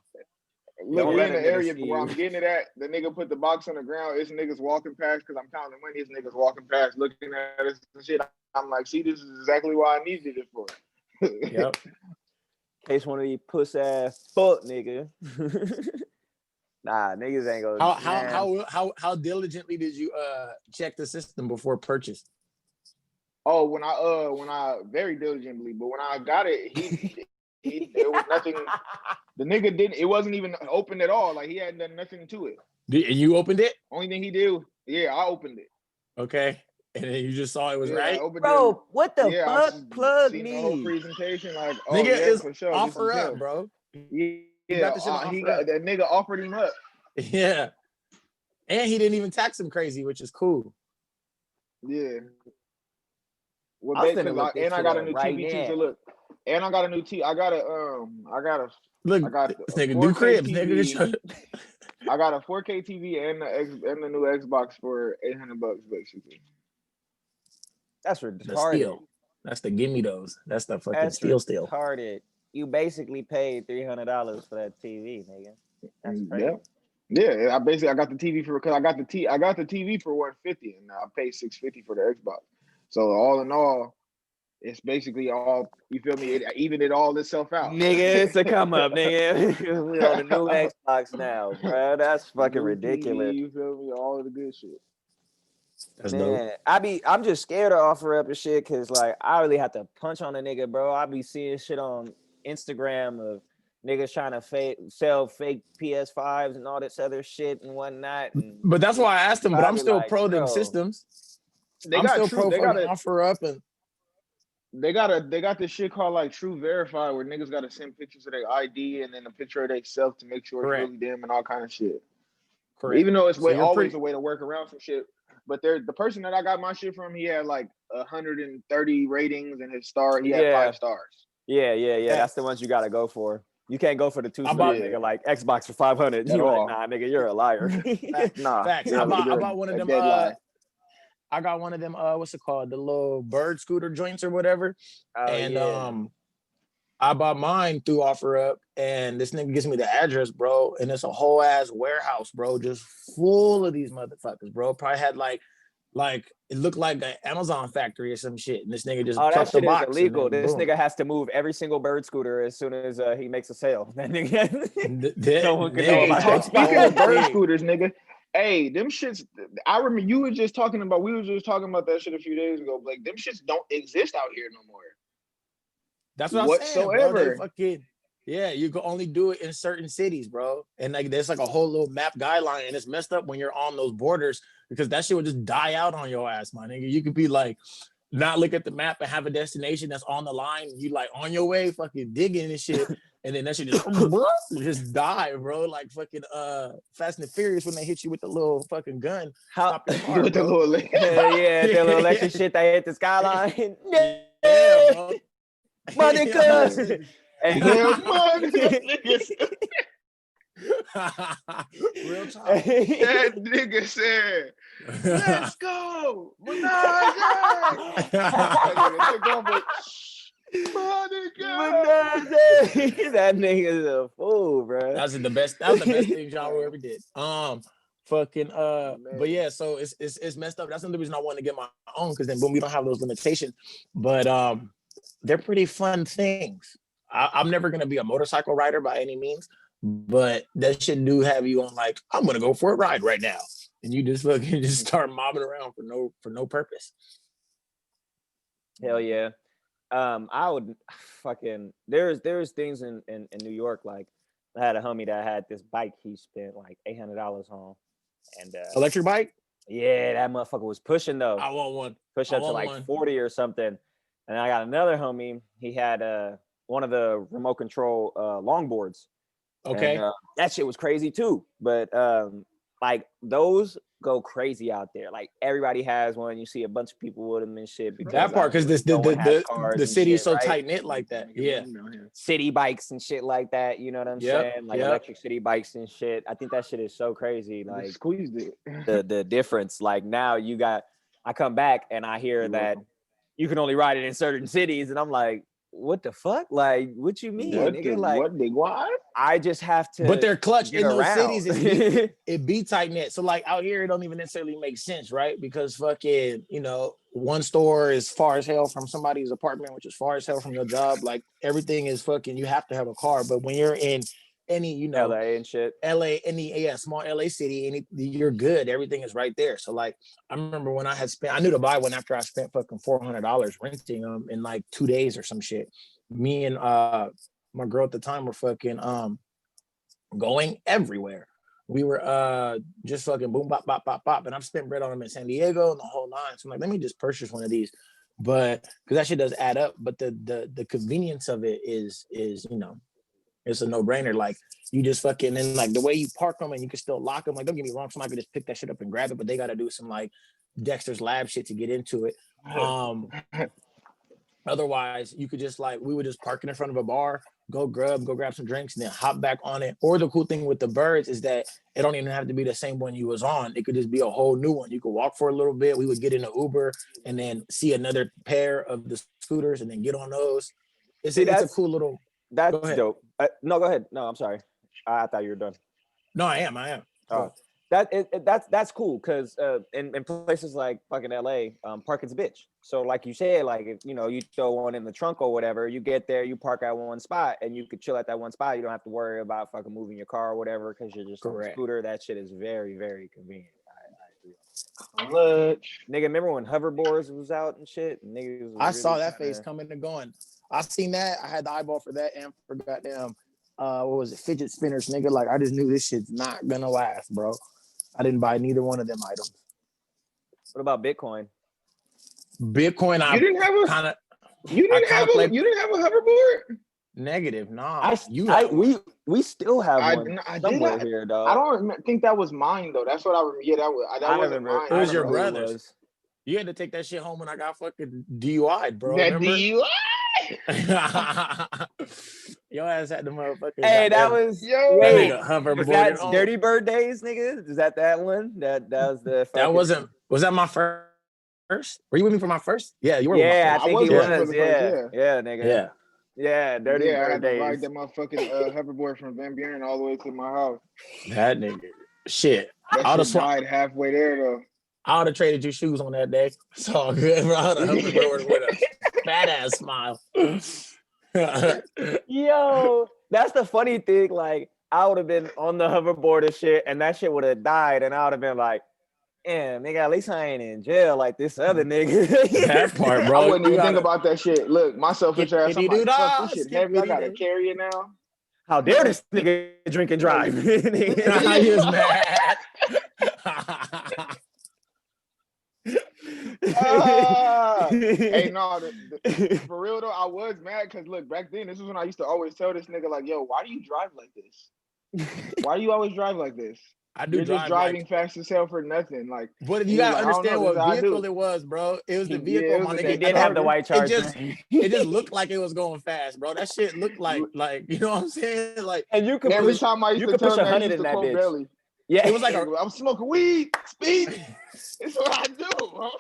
Look, Don't we let in a the nigga area see where you. I'm getting it at. The nigga put the box on the ground. It's niggas walking past because I'm counting money. It's niggas walking past looking at us and shit. I'm like, see, this is exactly why I needed it for. Yep. In case one of these puss ass fuck nigga. Nah, niggas ain't gonna. How diligently did you check the system before purchase? Oh, when I very diligently, but when I got it, there was nothing. The nigga didn't. It wasn't even open at all. Like he hadn't done nothing to it. And you opened it? Only thing he did, yeah, I opened it. Okay, and then you just saw it was right. Bro, what the yeah, fuck? Plug seen me. the whole presentation. Like, oh Nigga yeah, is for sure. offer up, bro. Yeah, got the shit on offer up. that nigga offered him up. Yeah, and he didn't even tax him crazy, which is cool. Yeah. Well, I because I got a new right TV too. now. So look, and I got a new TV. I got This nigga do cribs, TV. nigga. I got a 4K TV and the new Xbox for $800 basically. That's The retarded. steal. That's the gimme those. That's the fucking steal. Retarded. You basically paid $300 for that TV, nigga. That's crazy. Yeah. I got the TV because I got the TV for $150 and I paid $650 for the Xbox. So all in all, it's basically all, you feel me? It evened it all itself out. Nigga, it's a come up, nigga. We on the new Xbox now, bro. That's fucking ridiculous. TV, you feel me? All of the good shit. That's Man, dope. I'm just scared to offer up and shit because like I really have to punch on a nigga, bro. I be seeing shit on Instagram of niggas trying to sell fake PS5s and all this other shit and whatnot. And But that's why I asked him. But I'm still like, pro them bro, systems. They got offer up and they got this shit called like True Verify where niggas gotta send pictures of their ID and then a picture of themselves to make sure Correct. it's really them and all kind of shit. Correct. Even though it's always a way to work around some shit. But the person that I got my shit from, he had like 130 ratings and his star, he had 5 stars. Yeah. That's the ones you gotta go for. You can't go for the 2 star nigga like Xbox for 500. You like, nah, nigga, you're a liar. Nah, facts. I bought one of them. I got one of them. What's it called? The little bird scooter joints or whatever. I bought mine through OfferUp, and this nigga gives me the address, bro, and it's a whole ass warehouse, bro, just full of these motherfuckers, bro. Probably had like it looked like an Amazon factory or some shit, and this nigga just that plucked shit the box. is illegal. This boom. nigga has to move every single bird scooter as soon as he makes a sale. That nigga, no one can know about. Speaking of bird scooters, nigga. Hey, them shits. I remember we were just talking about that shit a few days ago. Like them shits don't exist out here no more. That's what I'm saying, bro. They fucking you can only do it in certain cities, bro. And like there's like a whole little map guideline, and it's messed up when you're on those borders because that shit would just die out on your ass, my nigga. You could be like not look at the map and have a destination that's on the line. You like on your way, fucking digging and shit, and then that shit just die, bro. Like fucking Fast and the Furious when they hit you with the little fucking gun. Stop your car, with bro. the little the little electric shit that hit the skyline. Yeah, bro. My nigga. Real talk. That nigga said, "Let's go, That nigga's a fool, bro. That was the best thing John ever did. But yeah, so it's messed up. That's another reason I want to get my own, because then boom, we don't have those limitations. But they're pretty fun things. I'm never gonna be a motorcycle rider by any means, but that shit do have you on like, I'm gonna go for a ride right now, and you just fucking just start mobbing around for no purpose. Hell yeah. I would fucking there's things in New York, like I had a homie that had this bike he spent like $800 on, and electric bike. Yeah, that motherfucker was pushing though. I want one. Push up to like 40 or something. And I got another homie. He had one of the remote control longboards, Okay. And, that shit was crazy too. But like those go crazy out there. Like everybody has one. You see a bunch of people with them and shit. Because That part, because no one has cars the and city is shit, so right? tight knit like that. Yeah. City bikes and shit like that. You know what I'm saying? Like electric city bikes and shit. I think that shit is so crazy. Like Squeezed it. the difference. Like now I come back and I hear that you can only ride it in certain cities, and I'm like, what the fuck? Like, what you mean, nigga? Like, what? I just have to. But they're clutch get in those around. cities. It be tight knit. So like out here, it don't even necessarily make sense, right? Because fucking, one store is far as hell from somebody's apartment, which is far as hell from your job. Like everything is fucking. You have to have a car. But when you're in any, LA and shit, small LA city, you're good. Everything is right there. So like, I remember when I knew to buy one after I spent fucking $400 renting them in like 2 days or some shit. Me and my girl at the time were fucking going everywhere. We were just fucking boom bop bop bop bop, and I've spent bread on them in San Diego and the whole nine. So I'm like, let me just purchase one of these, but because that shit does add up. But the convenience of it is it's a no brainer. Like you just fucking, and like the way you park them and you can still lock them. Like don't get me wrong, somebody could just pick that shit up and grab it, but they got to do some like Dexter's Lab shit to get into it. Otherwise, you could just we would just park it in front of a bar, go grab some drinks, and then hop back on it. Or the cool thing with the birds is that it don't even have to be the same one you was on. It could just be a whole new one. You could walk for a little bit. We would get in an Uber and then see another pair of the scooters and then get on those. It's a cool little. That's dope. No, go ahead. No, I'm sorry. I thought you were done. No, I am. Oh, that's cool because in places like fucking LA, parking's a bitch. So like you said, like if you throw one in the trunk or whatever, you get there, you park at one spot, and you could chill at that one spot. You don't have to worry about fucking moving your car or whatever because you're just on a scooter. That shit is very, very convenient. I agree. Nigga, remember when hoverboards was out and shit? Niggas I saw that face coming and going. I seen that. I had the eyeball for that and for goddamn what was it, fidget spinners, nigga. Like I just knew this shit's not gonna last, bro. I didn't buy neither one of them items. What about Bitcoin? Bitcoin, you didn't have a hoverboard? Negative, nah. We still have one somewhere here, dog. I don't think that was mine though. That's what I remember. Yeah, that wasn't mine. It was your brother's. You had to take that shit home when I got fucking DUI'd, bro. That DUI? Your ass had the motherfucker. Hey, that was hoverboard. That's Dirty Bird Days, nigga. Is that one? That was the. That wasn't. Was that my first? Were you with me for my first? Yeah, you were. Yeah, with my first. I think he was. Yeah, nigga. Yeah, Dirty Bird I had Days. to ride that motherfucking hoverboard from Van Buren all the way to my house. That nigga, shit. That shit died halfway there though. I would have traded your shoes on that day. It's all good, bro. I would have hoverboard with a fat ass smile. Yo, that's the funny thing. Like, I would have been on the hoverboard and shit, and that shit would have died, and I would have been like, "Damn, nigga, at least I ain't in jail like this other nigga." That part, bro. I wouldn't even think about that shit. Look, my selfish ass. I'm like, fuck, this shit heavy. I gotta carry it now. How dare this nigga drink and drive? He is mad. Hey, no, for real though, I was mad because look, back then, this is when I used to always tell this nigga like, "Yo, why do you drive like this? Why do you always drive like this? You're just driving fast as hell for nothing." Like, but you gotta understand what vehicle it was, bro. It was the vehicle. My nigga did have the white Charger. It just looked like it was going fast, bro. That shit looked like you know what I'm saying? Like, and you could every time I used to tell him that, I used to quote Belly. Yeah, it was like I'm smoking weed, speed. It's what I do, bro.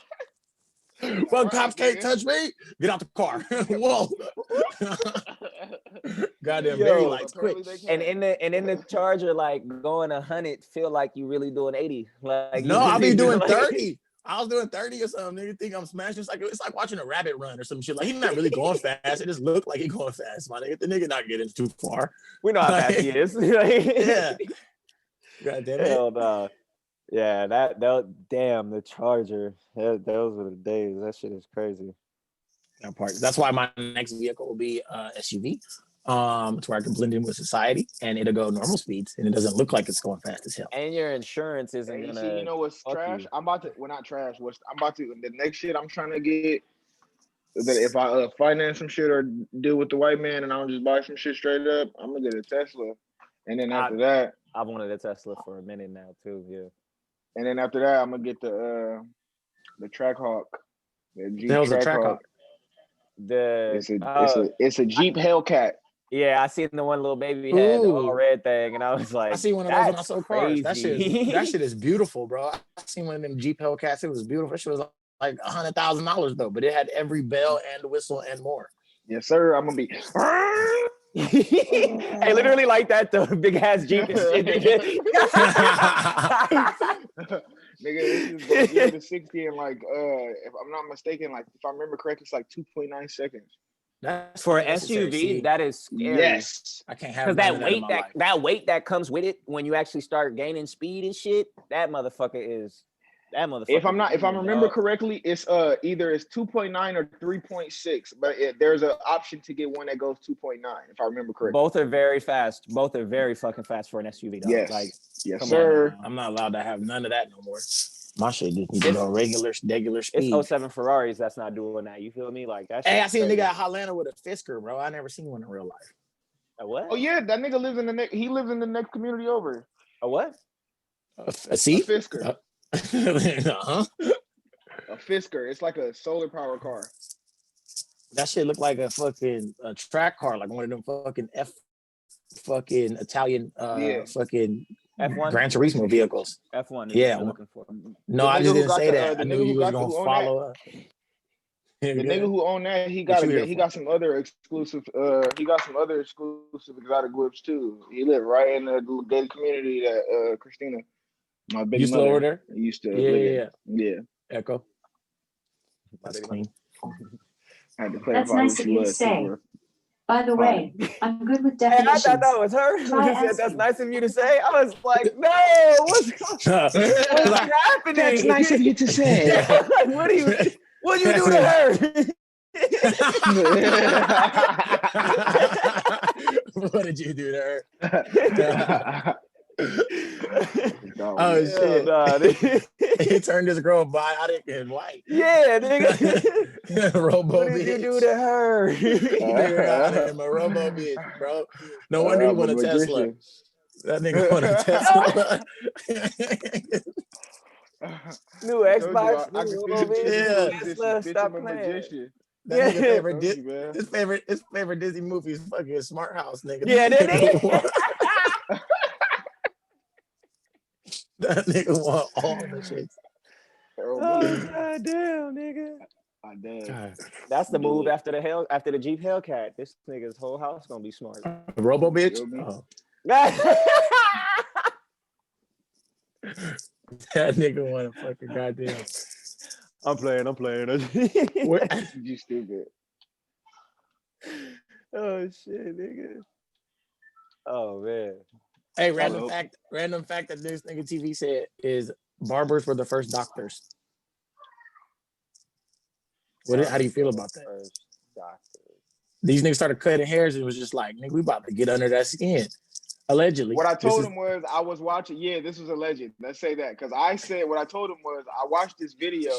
Well, cops can't touch me. Get out the car. Whoa. Goddamn, very lights, quick. And in the Charger, like going 100, feel like you really doing 80. Like no, I'll be doing 30. I was doing 30 or something. Nigga think I'm smashing. It's like watching a rabbit run or some shit. Like he's not really going fast. It just looked like he's going fast, my nigga. The nigga not getting too far. We know how fast he is. Yeah. God damn it. Hell no. Yeah, that damn the Charger. Those were the days. That shit is crazy. That part. That's why my next vehicle will be SUV. To where I can blend in with society and it'll go normal speeds and it doesn't look like it's going fast as hell. And your insurance isn't gonna. See, you know what's trash? I'm about to. Well, not trash. I'm about to. The next shit I'm trying to get. That if I finance some shit or deal with the white man and I don't just buy some shit straight up, I'm gonna get a Tesla. And then after that, I've wanted a Tesla for a minute now too. Yeah. And then after that, I'm gonna get the Trackhawk, the Jeep Trackhawk. It's a Jeep Hellcat. Yeah, I seen the one little baby had the all red thing, and I was like, I see one of those when I saw cars. That crazy. shit is beautiful, bro. I seen one of them Jeep Hellcats. It was beautiful. That shit was like $100,000 though, but it had every bell and whistle and more. Yes, sir. I'm gonna be. Hey, literally like that though, big ass Jeep and shit, nigga. Nigga, this is going 0 to 60 in like if I'm not mistaken, like if I remember correctly, it's like 2.9 seconds. That's for an SUV. That is scary. Yes, I can't have because that weight that comes with it when you actually start gaining speed and shit. That motherfucker is. If I remember correctly, it's either it's 2.9 or 3.6, but there's an option to get one that goes 2.9. If I remember correctly, both are very fast. Both are very fucking fast for an SUV. Though. Yes, like, yes, sir. I'm not allowed to have none of that no more. My shit just need to go regular speed. It's 07 Ferraris that's not doing that. You feel me? Like that. Hey, I seen a nigga at Hotlanta with a Fisker, bro. I never seen one in real life. A what? Oh yeah, that nigga lives in the next. He lives in the next community over. A what? A Fisker. Uh-huh. A Fisker. It's like a solar power car. That shit look like a fucking track car, like one of them fucking fucking Italian fucking F1 Gran Turismo vehicles. F1. Yeah. Looking for. No, I just didn't say that. I knew you was gonna follow up. The nigga who owned that, he got some other exclusive exotic whips too. He lived right in the gated community that Christina, my baby mother, over there. Used to live in. Echo. That's clean. I had to clarify. That's nice of you to say. By the way, I'm good with definitions. Hey, I thought that was her. Said, that's nice of you to say. I was like, no, what's happening? That's nice of you to say. Like, what do you do to her? What did you do to her? Oh shit! He turned this girl biotic and white. Yeah, nigga. Robo what did you do to her? I'm a robo bitch, bro. No wonder you want a Tesla. That nigga want a Tesla. New Xbox. Stop playing. That nigga his favorite Disney movie is fucking Smart House, nigga. Yeah, that nigga want all the shit. Oh god damn, nigga. That's the move after the Jeep Hellcat. This nigga's whole house gonna be smart. Robo bitch. Oh. That nigga want a fucking goddamn. I'm playing. You stupid. Oh shit, nigga. Oh man. Hey, random fact that this nigga TV said is barbers were the first doctors. How do you feel about that? These niggas started cutting hairs and it was just like, nigga, we about to get under that skin. Allegedly. What I told him was I was watching. Yeah, this was alleged. Let's say that because I said what I told him was I watched this video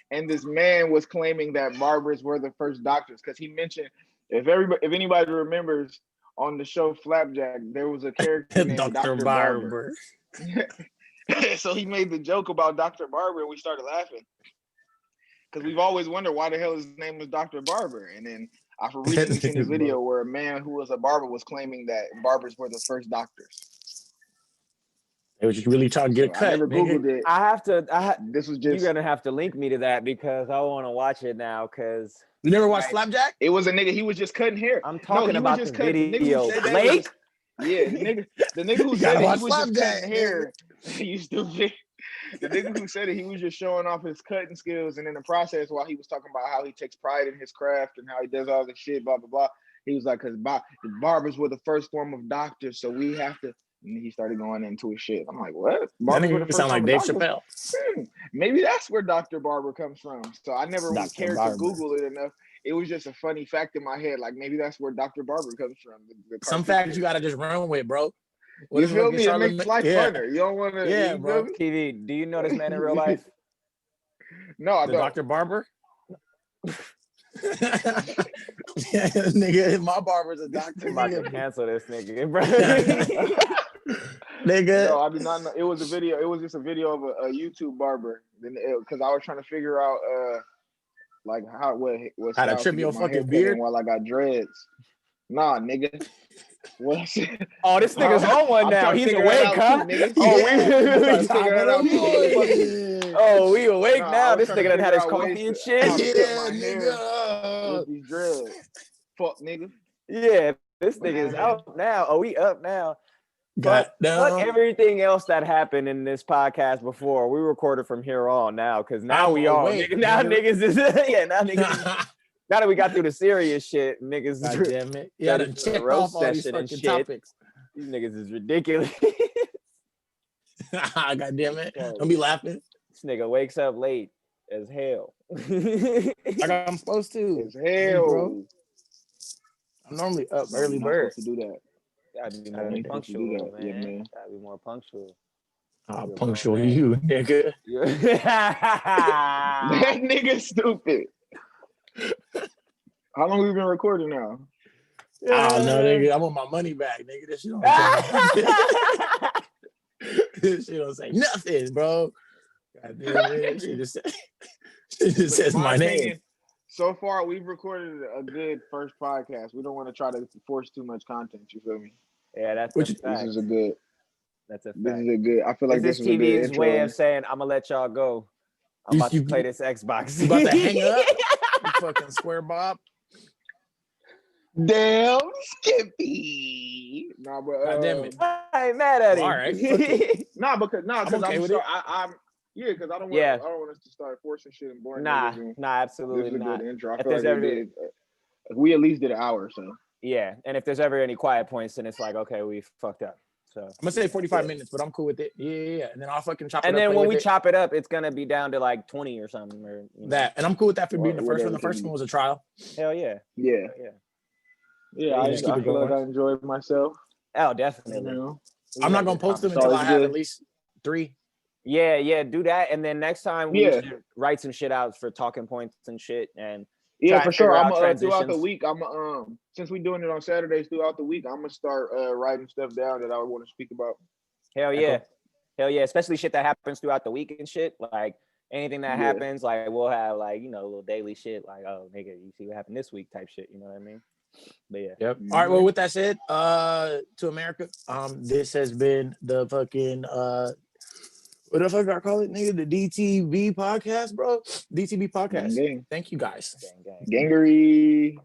and this man was claiming that barbers were the first doctors because he mentioned if anybody remembers on the show Flapjack there was a character named Dr. Barber. So he made the joke about Dr. Barber and we started laughing because we've always wondered why the hell his name was Dr. Barber and then I've recently seen this video where a man who was a barber was claiming that barbers were the first doctors. They were just really trying to get a cut. I never Googled it. This was just. You're gonna have to link me to that because I want to watch it now. Because you never watched Flapjack? It was a nigga. He was just cutting hair. I'm talking about the video. Blake. Yeah, the nigga who said he was just cutting hair. You stupid. The nigga who said it, he was just showing off his cutting skills, and in the process, while he was talking about how he takes pride in his craft and how he does all this shit, blah blah blah. He was like, "Cause the barbers were the first form of doctors, so we have to." And he started going into his shit. I'm like, "What?" Barbers were the first sound like Dave Chappelle. Maybe that's where Dr. Barber comes from. So I never really cared to Google it enough. It was just a funny fact in my head. Like maybe that's where Dr. Barber comes from. Some facts you gotta just run with, bro. What you feel me? It makes life funner. You don't want to. Yeah, bro. TV, do you know this man in real life? No, I don't. Dr. Barber? Yeah, nigga, my barber's a doctor. I'm about to Nigga. cancel this nigga, bro. Nigga. No, I did not know. It was a video. It was just a video of a YouTube barber. Then, because I was trying to figure out, like what How to style trim to your get my hair fucking cut in beard? while I got dreads. Nah, nigga. What? Oh, this nigga's on one I'm now. trying to He's figure that awake, out huh? too, nigga. Oh, I'm trying to we. Top figure of that out the too. morning. Oh, we awake Nah, I now. was This trying to nigga done had figure his out ways coffee and to shit. how to cut Yeah, my hair nigga. with these dreads. Fuck, nigga. Yeah, this What's nigga is that? out now. Oh, we up now. Got Fuck down. everything else that happened in this podcast before. We recorded from here on now, because now I'm we all awake, nigga. Now nigga. niggas is now niggas. Now that we got through the serious shit, niggas. God damn it. Yeah, I ready done for the checked roast off all these session and fucking shit. topics. These niggas is ridiculous. God damn it. Don't be laughing. This nigga wakes up late as hell. Like I'm supposed to. As Hey, hell. bro. I'm normally up No, early you're not bird. supposed to do that. Gotta be I more ain't supposed to do punctual, that. Yeah, man. man. Gotta be more punctual. I'll You're a punctual grown man. you, nigga. That nigga stupid. How long we been recording now? I don't know, nigga. I want my money back, nigga. This shit don't say nothing. This shit don't say nothing, bro. God damn it. She just says In my name. opinion, so far we've recorded a good first podcast. We don't want to try to force too much content. You feel me? Yeah, that's Which- a fact. This is a good. That's a fact. This is a good. I feel like This this is a good TV's intro. way of saying, I'm gonna let y'all go. I'm You- about to you- play this Xbox. You about to hang up? You fucking square bob. Damn, Skippy. Nah, but God damn it. I ain't mad at him. All right, fuck it. because I'm okay with it. I'm yeah, because I don't want Yeah. I don't want us to start forcing shit and boring Nah, niggas. And nah, this absolutely is a not. good intro. I If feel like there's we ever- did. We at least did an hour or so. Yeah, and if there's ever any quiet points, then it's like, okay, we fucked up. So I'm gonna say 45 minutes, but I'm cool with it. Yeah. And then I'll fucking chop it and up. then play when with we it. chop it up, it's gonna be down to like 20 or something, or you know. That, and I'm cool with that for being the first one. The Whatever. first one was a trial. Hell yeah. Yeah. Yeah. Yeah, I just keep it feel like going. I enjoyed myself. Oh, You definitely. know? I'm not gonna post them It's until I always have good. at least 3. Yeah, do that, and then next time we Yeah. should write some shit out for talking points and shit, and Yeah, try for and sure. figure I'm out throughout the transitions. week. I'm since we're doing it on Saturdays throughout the week, I'm gonna start writing stuff down that I want to speak about. Hell yeah. Especially shit that happens throughout the week and shit. Like anything that Yeah. happens, like we'll have like, you know, little daily shit like, oh nigga, you see what happened this week type shit, you know what I mean? But yeah. Yep. All right. Well, with that said, to America, this has been the fucking what the fuck I call it, nigga? The DTV podcast, bro. DTV podcast. Gang. Thank you guys. Gang. Gangery.